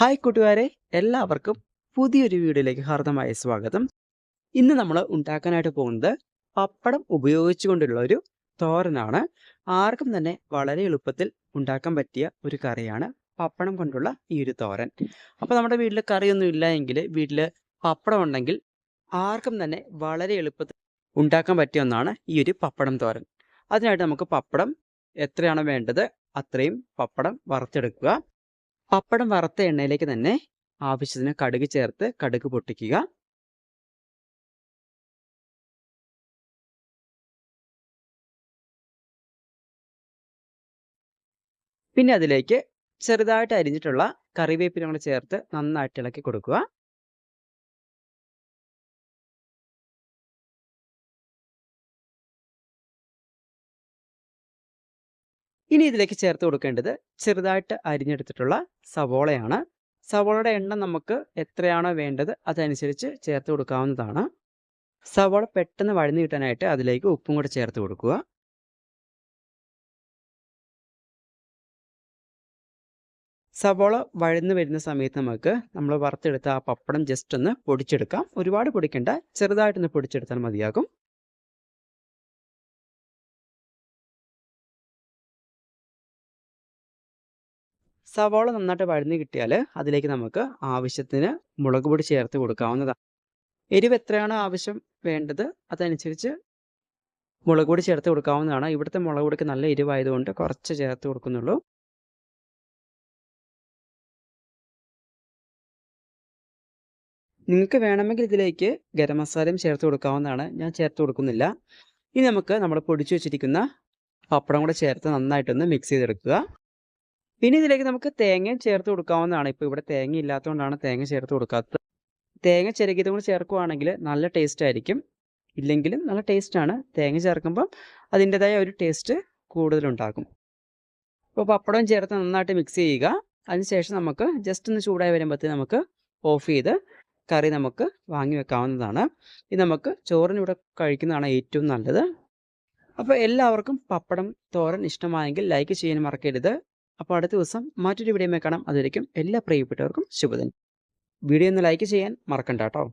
Hi കൂട്ടുകാരെ, എല്ലാവർക്കും പുതിയൊരു വീഡിയോയിലേക്ക് ഹാർദമായ സ്വാഗതം. ഇന്ന് നമ്മൾ ഉണ്ടാക്കാനായിട്ട് പോകുന്നത് പപ്പടം ഉപയോഗിച്ചുകൊണ്ടുള്ള ഒരു തോരനാണ്. ആർക്കും തന്നെ വളരെ എളുപ്പത്തിൽ ഉണ്ടാക്കാൻ പറ്റിയ ഒരു കറിയാണ് പപ്പടം കൊണ്ടുള്ള ഈ ഒരു തോരൻ. അപ്പോൾ നമ്മുടെ വീട്ടിൽ കറിയൊന്നും ഇല്ല എങ്കിൽ വീട്ടിൽ പപ്പടം ഉണ്ടെങ്കിൽ ആർക്കും തന്നെ വളരെ എളുപ്പത്തിൽ ഉണ്ടാക്കാൻ പറ്റിയ ഒന്നാണ് ഈ ഒരു പപ്പടം തോരൻ. അതിനായിട്ട് നമുക്ക് പപ്പടം എത്രയാണോ വേണ്ടത് അത്രയും പപ്പടം വറുത്തെടുക്കുക. പപ്പടം വറുത്ത എണ്ണയിലേക്ക് തന്നെ ആവശ്യത്തിന് കടുക് ചേർത്ത് കടുക് പൊട്ടിക്കുക. പിന്നെ അതിലേക്ക് ചെറുതായിട്ട് അരിഞ്ഞിട്ടുള്ള കറിവേപ്പില കൂടെ ചേർത്ത് നന്നായിട്ട് ഇളക്കി കൊടുക്കുക. ഇനി ഇതിലേക്ക് ചേർത്ത് കൊടുക്കേണ്ടത് ചെറുതായിട്ട് അരിഞ്ഞെടുത്തിട്ടുള്ള സവോളയാണ്. സവോളയുടെ എണ്ണം നമുക്ക് എത്രയാണോ വേണ്ടത് അതനുസരിച്ച് ചേർത്ത് കൊടുക്കാവുന്നതാണ്. സവോള പെട്ടെന്ന് വഴന്നു കിട്ടാനായിട്ട് അതിലേക്ക് ഉപ്പും കൂടെ ചേർത്ത് കൊടുക്കുക. സവോള വഴന്നു വരുന്ന സമയത്ത് നമുക്ക് നമ്മൾ വറുത്തെടുത്ത ആ പപ്പടം ജസ്റ്റ് ഒന്ന് പൊടിച്ചെടുക്കാം. ഒരുപാട് പൊടിക്കണ്ട, ചെറുതായിട്ടൊന്ന് പൊടിച്ചെടുത്താൽ മതിയാകും. സവോള നന്നായിട്ട് വഴന്നു കിട്ടിയാൽ അതിലേക്ക് നമുക്ക് ആവശ്യത്തിന് മുളക് പൊടി ചേർത്ത് കൊടുക്കാവുന്നതാണ്. എരിവ് എത്രയാണോ ആവശ്യം വേണ്ടത് അതനുസരിച്ച് മുളക് പൊടി ചേർത്ത് കൊടുക്കാവുന്നതാണ്. ഇവിടുത്തെ മുളക് പൊടിക്ക് നല്ല എരിവായതുകൊണ്ട് കുറച്ച് ചേർത്ത് കൊടുക്കുന്നുള്ളൂ. നിങ്ങൾക്ക് വേണമെങ്കിൽ ഇതിലേക്ക് ഗരം മസാലയും ചേർത്ത് കൊടുക്കാവുന്നതാണ്. ഞാൻ ചേർത്ത് കൊടുക്കുന്നില്ല. ഇനി നമുക്ക് നമ്മൾ പൊടിച്ചു വെച്ചിരിക്കുന്ന പപ്പടം കൂടെ ചേർത്ത് നന്നായിട്ടൊന്ന് മിക്സ് ചെയ്തെടുക്കുക. പിന്നെ ഇതിലേക്ക് നമുക്ക് തേങ്ങയും ചേർത്ത് കൊടുക്കാവുന്നതാണ്. ഇപ്പോൾ ഇവിടെ തേങ്ങ ഇല്ലാത്തതുകൊണ്ടാണ് തേങ്ങ ചേർത്ത് കൊടുക്കാത്തത്. തേങ്ങ ചിരകിയതും കൂടി ചേർക്കുകയാണെങ്കിൽ നല്ല ടേസ്റ്റ് ആയിരിക്കും. ഇല്ലെങ്കിലും നല്ല ടേസ്റ്റാണ്. തേങ്ങ ചേർക്കുമ്പം അതിൻ്റെതായ ഒരു ടേസ്റ്റ് കൂടുതലുണ്ടാകും. അപ്പോൾ പപ്പടവും ചേർത്ത് നന്നായിട്ട് മിക്സ് ചെയ്യുക. അതിനുശേഷം നമുക്ക് ജസ്റ്റ് ഒന്ന് ചൂടായി വരുമ്പോഴത്തേക്ക് നമുക്ക് ഓഫ് ചെയ്ത് കറി നമുക്ക് വാങ്ങി വെക്കാവുന്നതാണ്. ഇത് നമുക്ക് ചോറിനൂടെ കഴിക്കുന്നതാണ് ഏറ്റവും നല്ലത്. അപ്പോൾ എല്ലാവർക്കും പപ്പടം തോരൻ ഇഷ്ടമായെങ്കിൽ ലൈക്ക് ചെയ്യാൻ മറക്കരുത്. അപ്പോൾ അടുത്ത ദിവസം മറ്റൊരു വീഡിയോയിൽ കാണാം. അതുവരെയ്ക്കും എല്ലാ പ്രിയപ്പെട്ടവർക്കും ശുഭദിനം. വീഡിയോ ഒന്ന് ലൈക്ക് ചെയ്യാൻ മറക്കണ്ട കേട്ടോ.